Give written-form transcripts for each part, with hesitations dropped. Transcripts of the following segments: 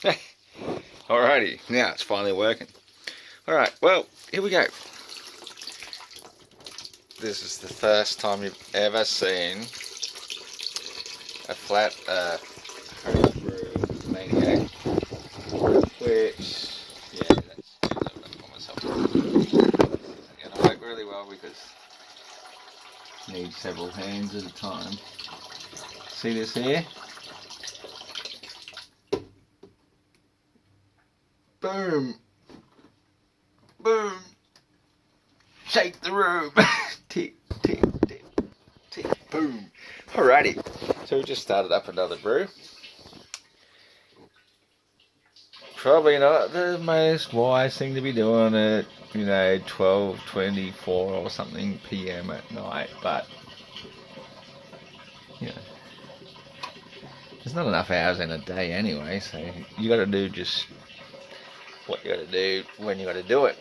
Alrighty, now it's finally working. Alright, well, here we go. This is the first time you've ever seen a flat homebrew maniac, which, yeah, that's for myself. It's gonna work really well because you need several hands at a time. See this here? Boom! Boom! Shake the room! Tick, tick, tick, tick, boom! Alrighty, so we just started up another brew. Probably not the most wise thing to be doing at, 12:24 or something PM at night, but, there's not enough hours in a day anyway, so you gotta do just what you gotta do when you gotta do it,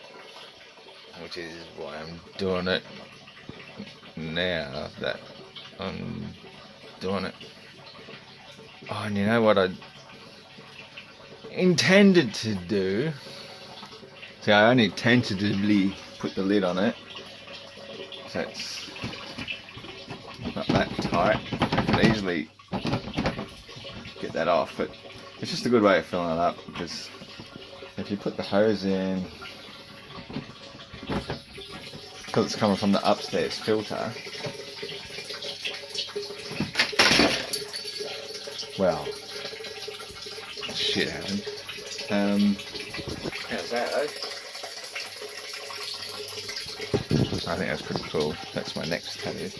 which is why I'm doing it now that I'm doing it. Oh, and you know what I intended to do? See, I only tentatively put the lid on it, so it's not that tight. I can easily get that off, but it's just a good way of filling it up, because if you put the hose in, because it's coming from the upstairs filter, well, shit happened. How's that, though? I think that's pretty cool. That's my next tattoo.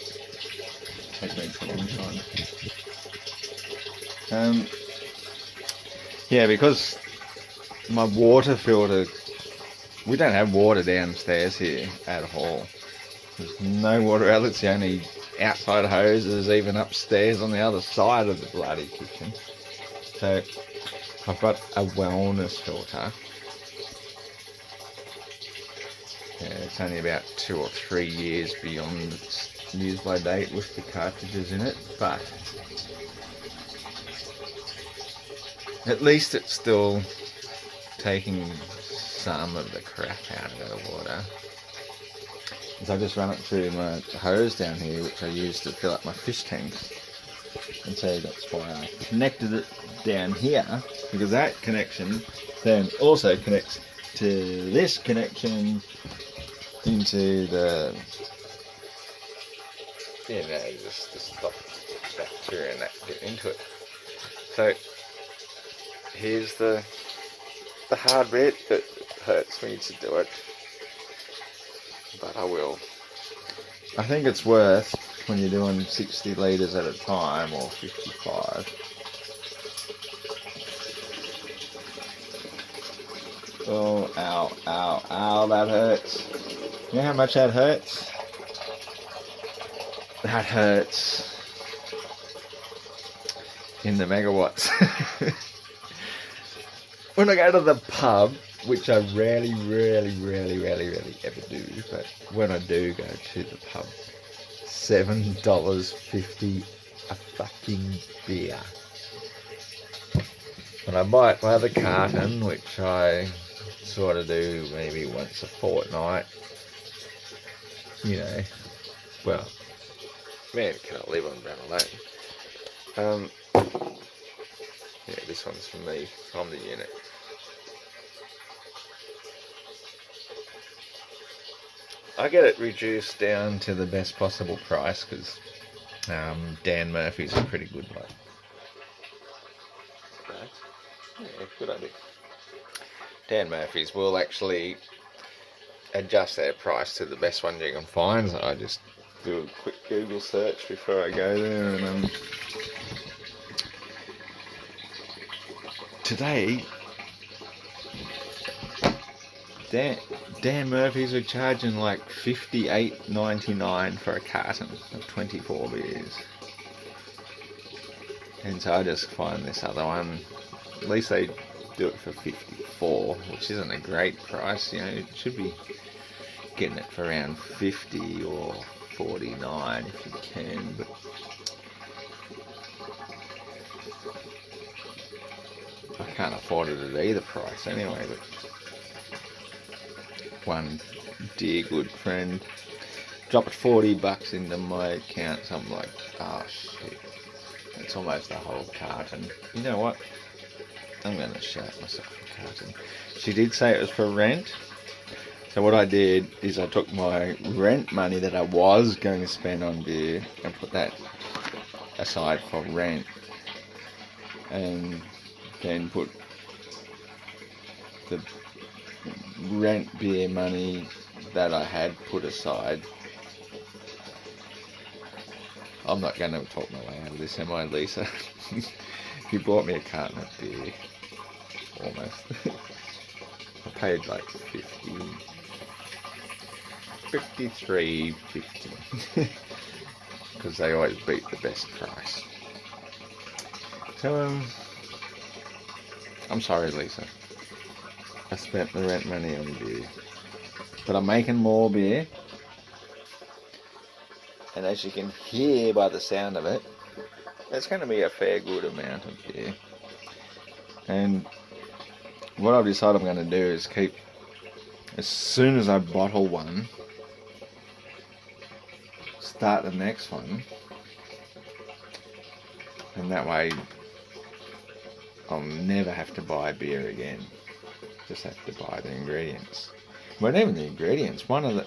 Takes me a long time. Yeah, because my water filter, we don't have water downstairs here at all. There's no water outlet. It's the only outside hoses even upstairs on the other side of the bloody kitchen. So I've got a wellness filter. Yeah, it's only about 2 or 3 years beyond its use by date with the cartridges in it, but at least it's still taking some of the crap out of the water. So I just run it through my hose down here, which I use to fill up my fish tanks. And so that's why I connected it down here, because that connection then also connects to this connection into the, just to stop bacteria and that get into it. So here's the hard bit that hurts me to do it, but I will. I think it's worth when you're doing 60 litres at a time, or 55. Oh, ow, ow, ow, that hurts. You know how much that hurts? That hurts in the megawatts. When I go to the pub, which I rarely ever do, but when I do go to the pub, $7.50 a fucking beer. When I buy my other carton, which I sort of do maybe once a fortnight, well, man cannot live on brown alone. Yeah, this one's from me, from the unit. I get it reduced down to the best possible price, because Dan Murphy's a pretty good one. Yeah, good idea. Dan Murphy's will actually adjust their price to the best one you can find, so I just do a quick Google search before I go there, and today Dan Murphy's are charging like $58.99 for a carton of 24 beers. And so I just find this other one, at least they do it for 54, which isn't a great price. It should be getting it for around 50 or 49 if you can, but I can't afford it at either price anyway, but one dear good friend dropped $40 into my account, so I'm like, oh shit, it's almost a whole carton. You know what? I'm going to shout myself a carton. She did say it was for rent. So what I did is I took my rent money that I was going to spend on beer and put that aside for rent, and then put the rent beer money that I had put aside. I'm not going to talk my way out of this, am I, Lisa? You bought me a carton of beer, almost. I paid like $53.50 because they always beat the best price. So I'm sorry, Lisa. I spent the rent money on beer, but I'm making more beer, and as you can hear by the sound of it, it's going to be a fair good amount of beer. And what I've decided I'm going to do is keep, as soon as I bottle one, start the next one, and that way I'll never have to buy beer again. Just have to buy the ingredients. But even the ingredients, one of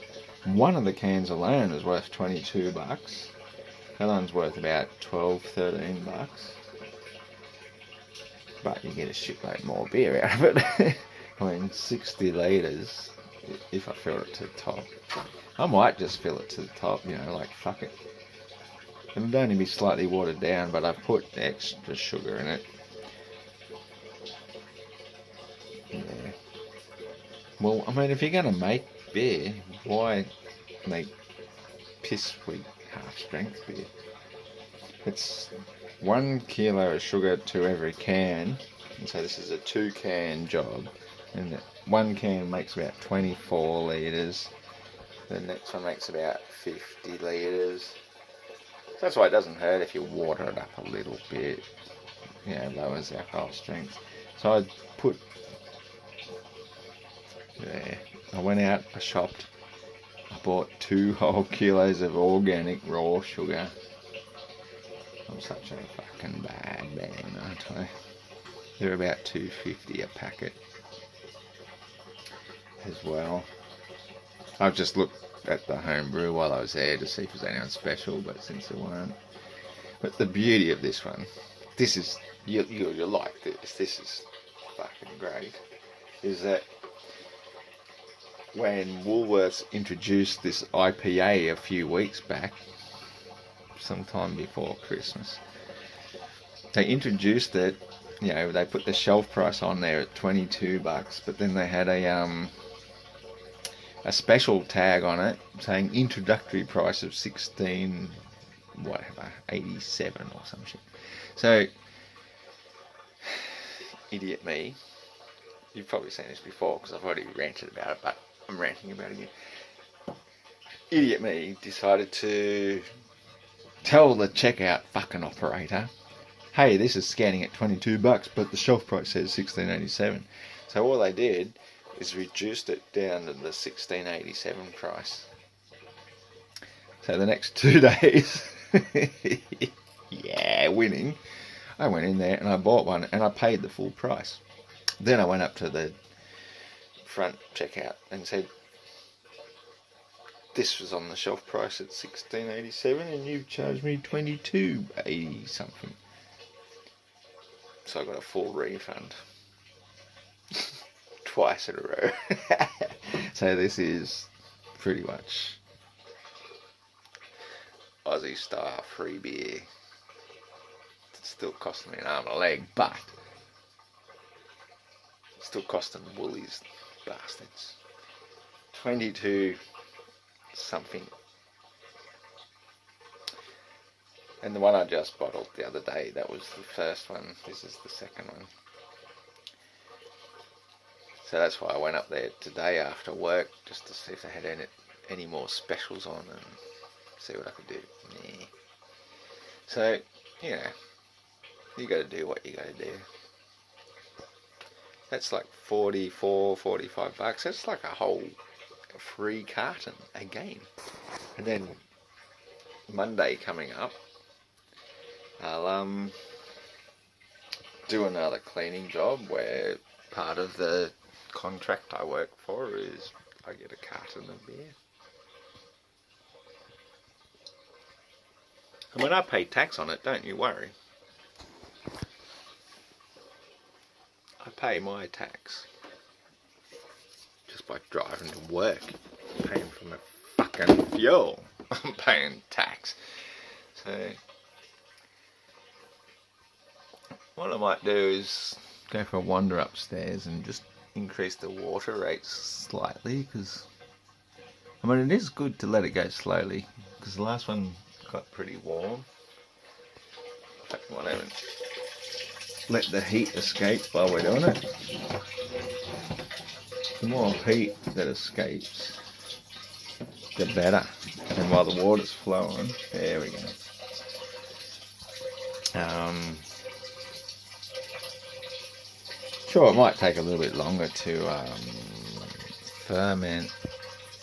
the cans alone is worth $22. The other one's worth about $12-13. But you get a shitload more beer out of it. I mean, 60 litres if I fill it to the top. I might just fill it to the top, you know, like fuck it. It'll only be slightly watered down, but I've put extra sugar in it. Yeah. Well, I mean, if you're going to make beer, why make piss weak half-strength beer? It's 1 kilo of sugar to every can, and so this is a 2-can job, and 1 can makes about 24 litres. The next one makes about 50 litres. So that's why it doesn't hurt if you water it up a little bit. You know, lowers the alcohol strength. So I put there. I went out, I shopped, I bought 2 whole kilos of organic raw sugar. I'm such a fucking bad man, aren't I? They're about $2.50 a packet as well. I've just looked at the home brew while I was there to see if there's anyone special, but since there weren't. But the beauty of this one, this is, you'll like this is fucking great, is that when Woolworths introduced this IPA a few weeks back, sometime before Christmas, they introduced it, you know, they put the shelf price on there at $22, but then they had a special tag on it saying introductory price of 16 whatever 87 or some shit. So idiot me, you've probably seen this before because I've already ranted about it, but I'm ranting about it again. Idiot me decided to tell the checkout fucking operator, hey, this is scanning at $22, but the shelf price says $16.87. So all they did is reduced it down to the $16.87 price. So the next 2 days, yeah, winning, I went in there and I bought one and I paid the full price. Then I went up to the front checkout and said, this was on the shelf price at $16.87 and you've charged me $22.80 something. So I got a full refund. Twice in a row. So this is pretty much Aussie style free beer. It's still costing me an arm and a leg, but it's still costing the woolies, bastards. 22 something. And the one I just bottled the other day, that was the first one. This is the second one. So that's why I went up there today after work, just to see if they had any more specials on and see what I could do. Yeah. So, you know, you got to do what you got to do. That's like 44, 45 bucks. That's like a whole free carton again. And then Monday coming up, I'll do another cleaning job where part of the contract I work for is I get a carton of beer. And when I pay tax on it, don't you worry. I pay my tax just by driving to work, paying for my fucking fuel. I'm paying tax. So what I might do is go for a wander upstairs and just increase the water rates slightly, because I mean it is good to let it go slowly, because the last one got pretty warm. In fact, won't even let the heat escape while we're doing it. The more heat that escapes, the better. And while the water's flowing, there we go. Sure, it might take a little bit longer to ferment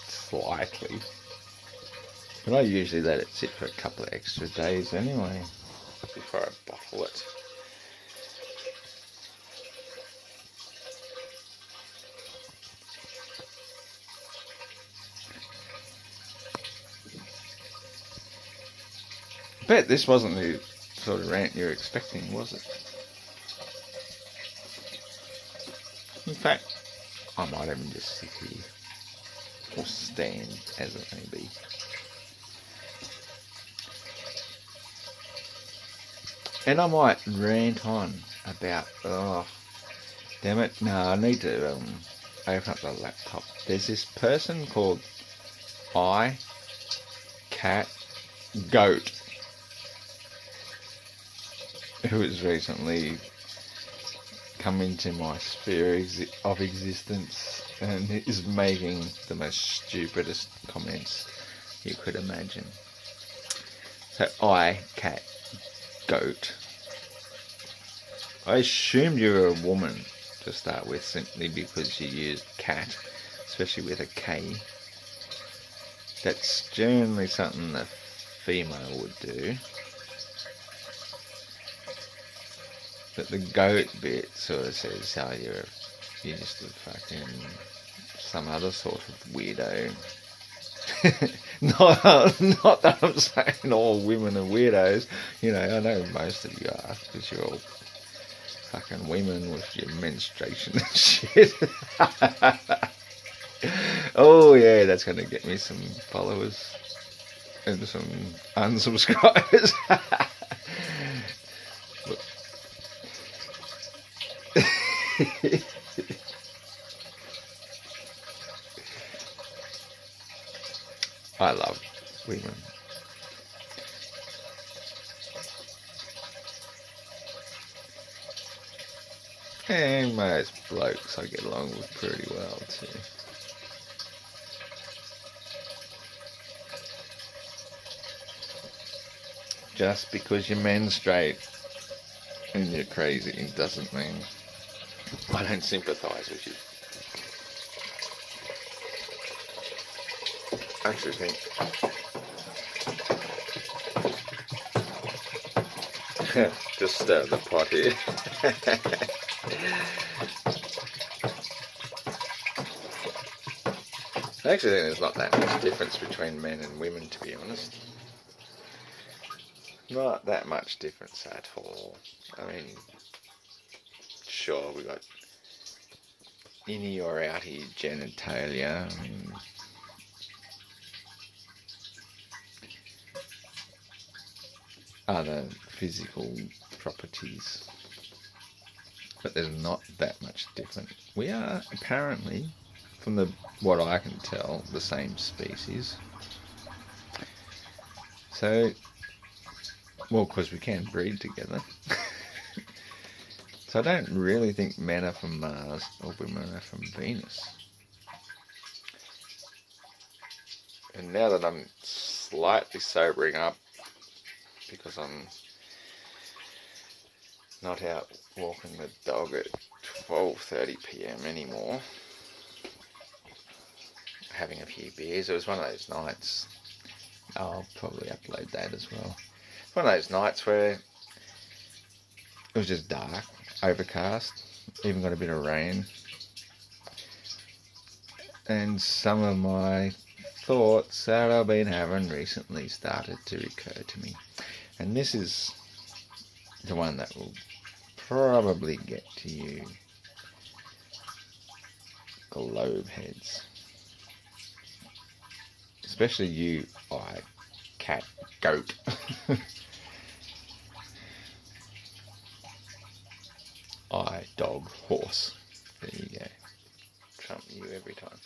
slightly, but I usually let it sit for a couple of extra days anyway before I bottle it. I bet this wasn't the sort of rant you're expecting, was it? In fact, I might even just sit here, or stand, as it may be. And I might rant on about, oh, damn it, no, I need to open up the laptop. There's this person called Cat Goat, who has recently come into my sphere of existence and is making the most stupidest comments you could imagine. So Cat Goat, I assumed you were a woman to start with, simply because you used cat, especially with a K. That's generally something a female would do. But the goat bit sort of says how you're just a fucking some other sort of weirdo. not that I'm saying all women are weirdos. You know, I know most of you are, because you're all fucking women with your menstruation and shit. Oh yeah, that's going to get me some followers and some unsubscribers. I love women. And most blokes I get along with pretty well too. Just because you menstruate and you're crazy doesn't mean I don't sympathise with you. I actually think just stir the pot here. I actually think there's not that much difference between men and women, to be honest. Not that much difference at all. I mean, sure, we got innie or outie genitalia, and other physical properties, but there's not that much different. We are apparently, from what I can tell, the same species. So, well, because we can breed together. So I don't really think men are from Mars or women are from Venus. And now that I'm slightly sobering up, because I'm not out walking the dog at 12:30 p.m. anymore, having a few beers. It was one of those nights. I'll probably upload that as well. One of those nights where it was just dark, overcast, even got a bit of rain, and some of my thoughts that I've been having recently started to recur to me. And this is the one that will probably get to you globe heads. Especially you, cat, goat. Dog, horse. There you go. Trump you every time.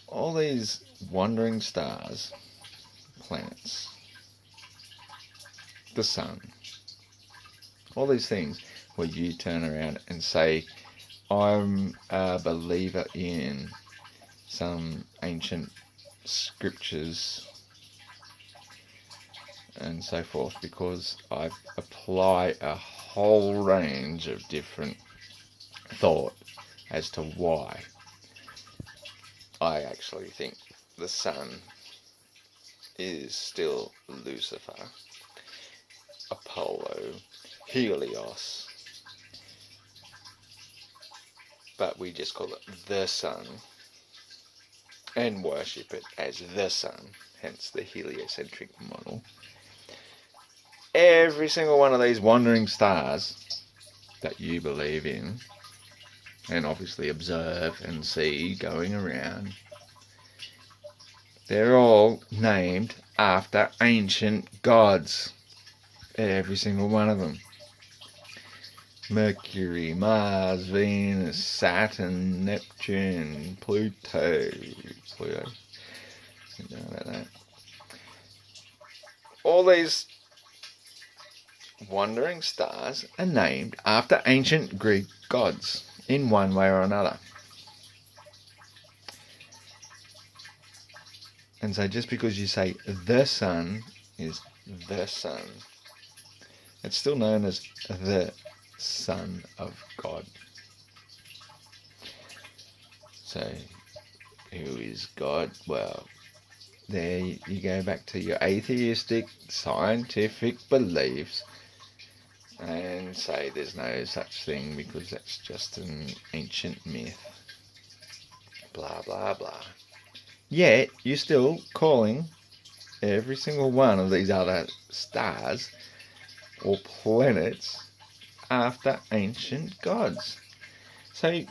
All these wandering stars, planets, the sun, all these things where you turn around and say, I'm a believer in some ancient scriptures and so forth, because I apply a whole range of different thought as to why I actually think the sun is still Lucifer, Apollo, Helios, but we just call it the sun and worship it as the sun, hence the heliocentric model. Every single one of these wandering stars that you believe in and obviously observe and see going around, they're all named after ancient gods. Every single one of them. Mercury, Mars, Venus, Saturn, Neptune, Pluto. I don't know about that. All these wandering stars are named after ancient Greek gods in one way or another. And so just because you say the sun is the sun, it's still known as the Son of God. So, who is God? Well, there you go back to your atheistic scientific beliefs and say there's no such thing because that's just an ancient myth. Blah, blah, blah. Yet, you're still calling every single one of these other stars or planets after ancient gods. So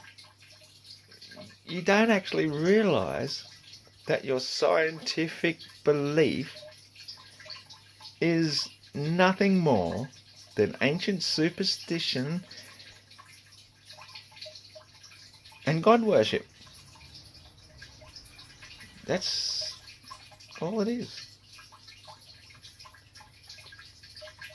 you don't actually realise that your scientific belief is nothing more than ancient superstition and God worship. That's all it is.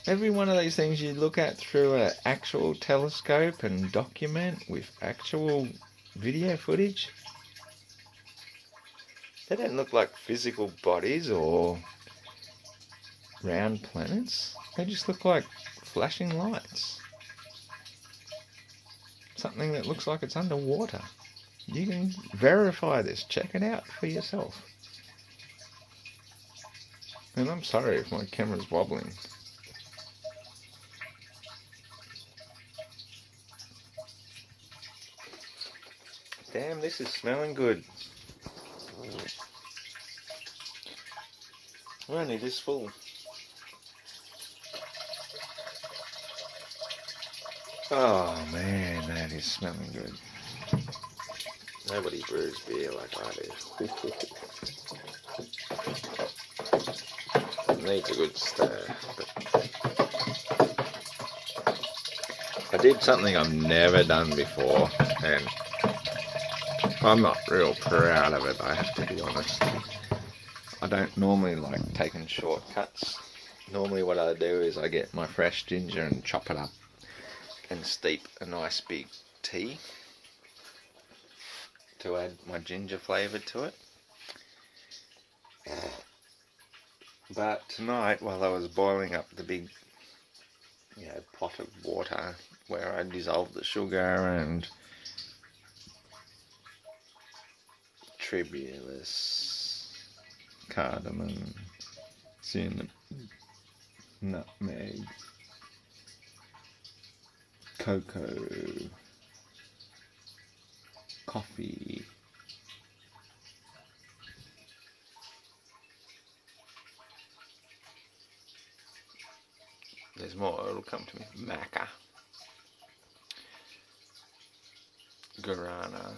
Every one of these things you look at through an actual telescope and document with actual video footage, they don't look like physical bodies or round planets. They just look like flashing lights. Something that looks like it's underwater. You can verify this. Check it out for yourself. And I'm sorry if my camera's wobbling. Damn, this is smelling good. We're only this full. Oh man, that is smelling good. Nobody brews beer like I do. It needs a good stir. I did something I've never done before, and I'm not real proud of it, I have to be honest. I don't normally like taking shortcuts. Normally what I do is I get my fresh ginger and chop it up and steep a nice big tea to add my ginger flavour to it. But tonight, while I was boiling up the big, pot of water where I dissolved the sugar and tribulus, cardamom, cinnamon, nutmeg, cocoa, coffee, there's more, it'll come to me, maca, guarana,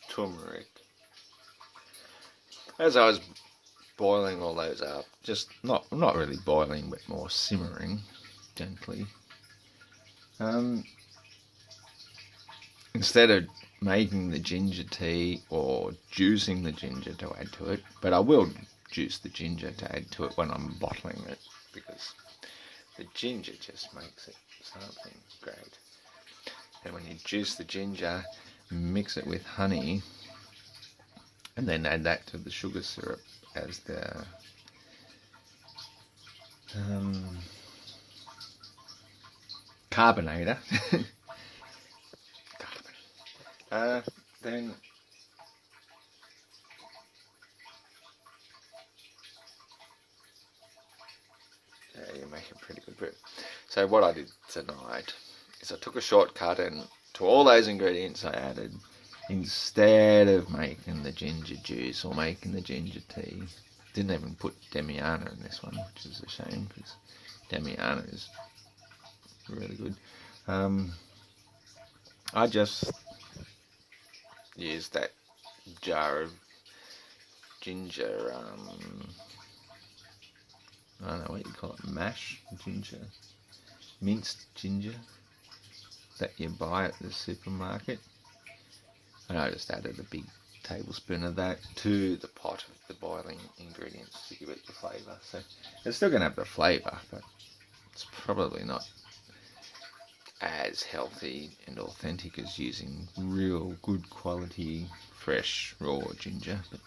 turmeric. As I was boiling all those up, just not really boiling, but more simmering gently. Instead of making the ginger tea or juicing the ginger to add to it, but I will juice the ginger to add to it when I'm bottling it, because the ginger just makes it something great. And when you juice the ginger, mix it with honey, and then add that to the sugar syrup as the carbonator. Then you make a pretty good brew. So what I did tonight is I took a shortcut, and to all those ingredients I added, instead of making the ginger juice or making the ginger tea, didn't even put Demiana in this one, which is a shame, because Demiana is really good. I just used that jar of ginger, I don't know what you call it, mash ginger, minced ginger that you buy at the supermarket. And I just added a big tablespoon of that to the pot of the boiling ingredients to give it the flavour. So it's still going to have the flavour, but it's probably not as healthy and authentic as using real good quality fresh raw ginger. But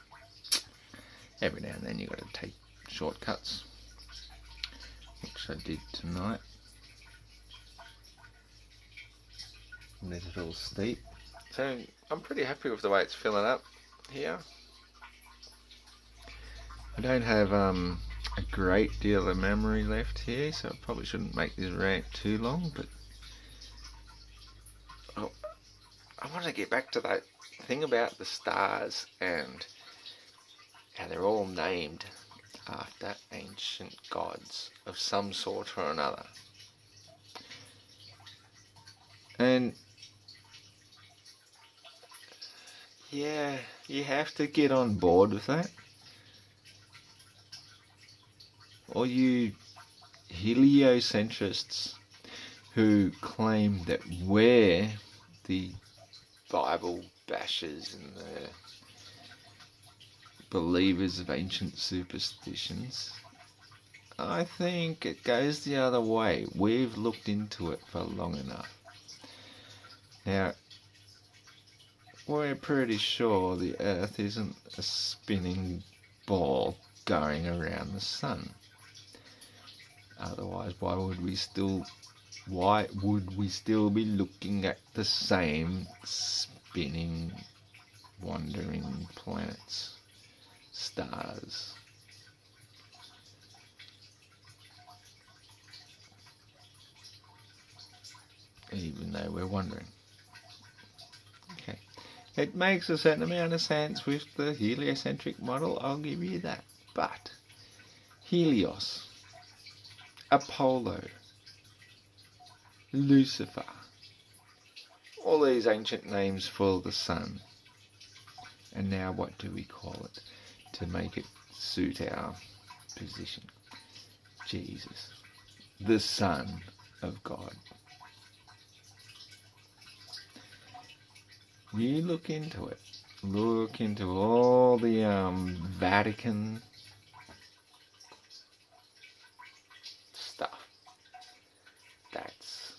every now and then you've got to take shortcuts, which I did tonight. Let it all steep. So I'm pretty happy with the way it's filling up here. I don't have a great deal of memory left here, so I probably shouldn't make this rant too long, but I want to get back to that thing about the stars and how they're all named after ancient gods of some sort or another. And yeah, you have to get on board with that. Or you heliocentrists who claim that we're the Bible bashers and the believers of ancient superstitions, I think it goes the other way. We've looked into it for long enough. Now, we're pretty sure the Earth isn't a spinning ball going around the sun. Otherwise, why would we still be looking at the same spinning, wandering planets, stars? Even though we're wandering. Okay. It makes a certain amount of sense with the heliocentric model, I'll give you that. But Helios, Apollo, Lucifer, all these ancient names for the sun. And now what do we call it to make it suit our position? Jesus, the Son of God. You look into it. Look into all the Vatican stuff. That's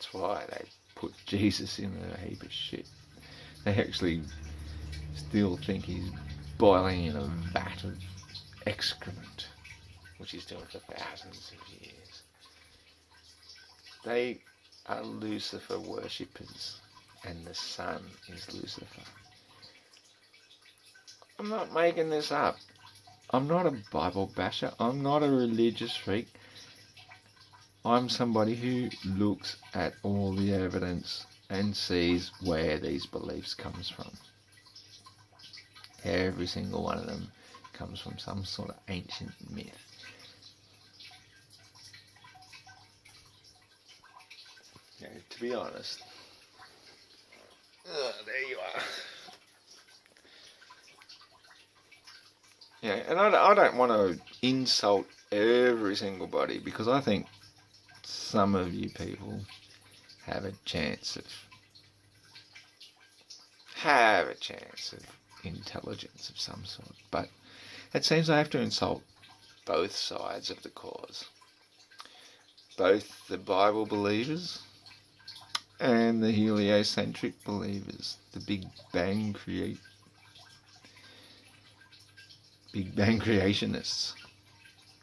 That's why they put Jesus in a heap of shit. They actually still think he's boiling in a vat of excrement, which he's doing for thousands of years. They are Lucifer worshippers, and the sun is Lucifer. I'm not making this up. I'm not a Bible basher. I'm not a religious freak. I'm somebody who looks at all the evidence and sees where these beliefs comes from. Every single one of them comes from some sort of ancient myth. Yeah, to be honest, there you are. Yeah, and I don't want to insult every single body, because I think some of you people have a chance of intelligence of some sort, but it seems I have to insult both sides of the cause, both the Bible believers and the heliocentric believers, the Big Bang creationists.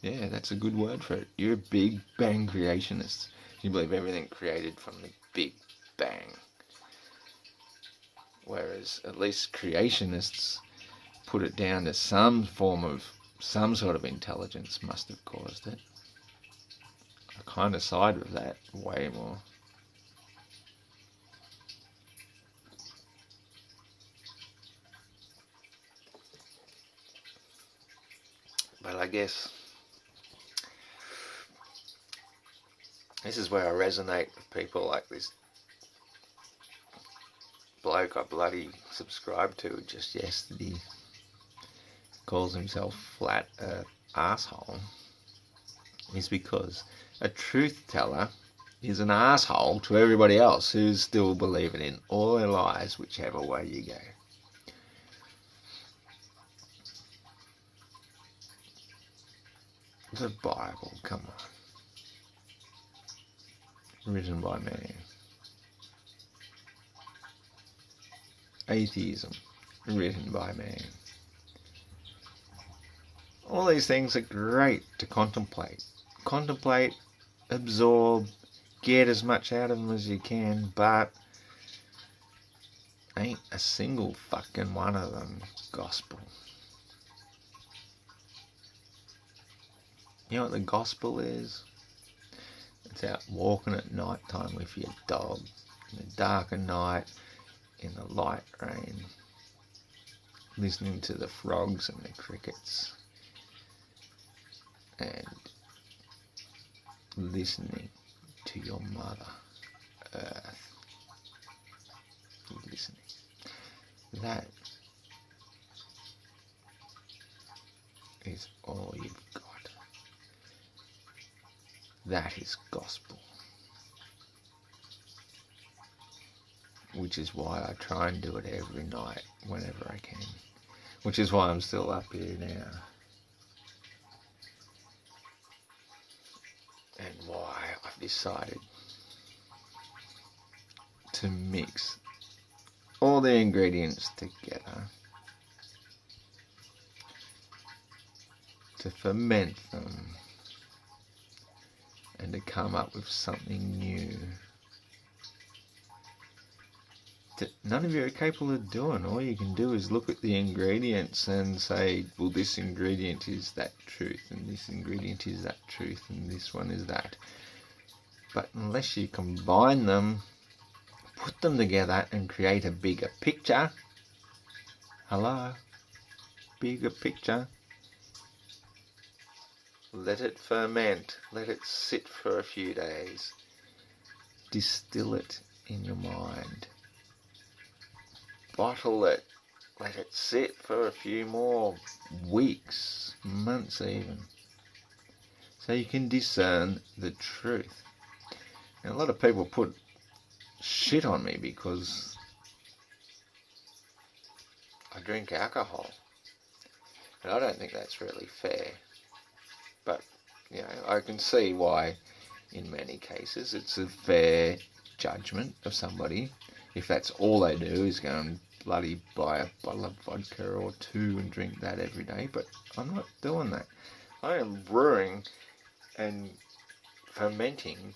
Yeah, that's a good word for it. You're a Big Bang creationist. You believe everything created from the Big Bang. Whereas at least creationists put it down to some sort of intelligence must have caused it. I kind of side with that way more. But I guess this is where I resonate with people like this bloke I bloody subscribed to just yesterday. Calls himself Flat Earth Asshole. Is because a truth teller is an asshole to everybody else who's still believing in all their lies, whichever way you go. The Bible, come on. Written by man. Atheism, written by man. All these things are great to contemplate. Contemplate, absorb, get as much out of them as you can, but ain't a single fucking one of them gospel. You know what the gospel is? It's out walking at night time with your dog, in the dark of night, in the light rain, listening to the frogs and the crickets, and listening to your mother, Earth. Listening. That is all you've got. That is gospel. Which is why I try and do it every night, whenever I can. Which is why I'm still up here now. And why I've decided to mix all the ingredients together, to ferment them, and to come up with something new that none of you are capable of doing. All you can do is look at the ingredients and say, well, this ingredient is that truth, and this ingredient is that truth, and this one is that. But unless you combine them, put them together and create a bigger picture, hello, bigger picture, let it ferment, let it sit for a few days, distill it in your mind, bottle it, let it sit for a few more weeks, months even, so you can discern the truth. And a lot of people put shit on me because I drink alcohol, and I don't think that's really fair. But, you know, I can see why in many cases it's a fair judgment of somebody if that's all they do is go and bloody buy a bottle of vodka or two and drink that every day. But I'm not doing that. I am brewing and fermenting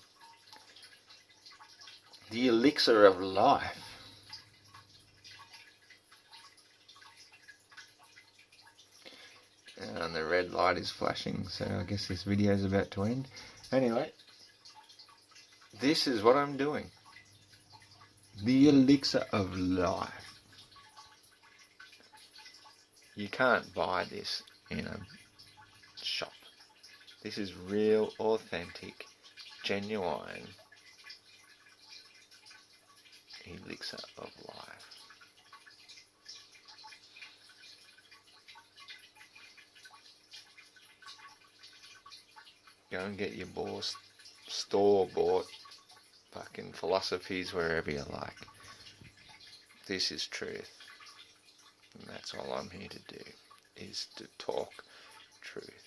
the elixir of life. And the red light is flashing, so I guess this video is about to end. Anyway, this is what I'm doing. The elixir of life. You can't buy this in a shop. This is real, authentic, genuine elixir of life. Go and get your store-bought fucking philosophies wherever you like. This is truth. And that's all I'm here to do, is to talk truth.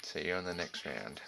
See you on the next round.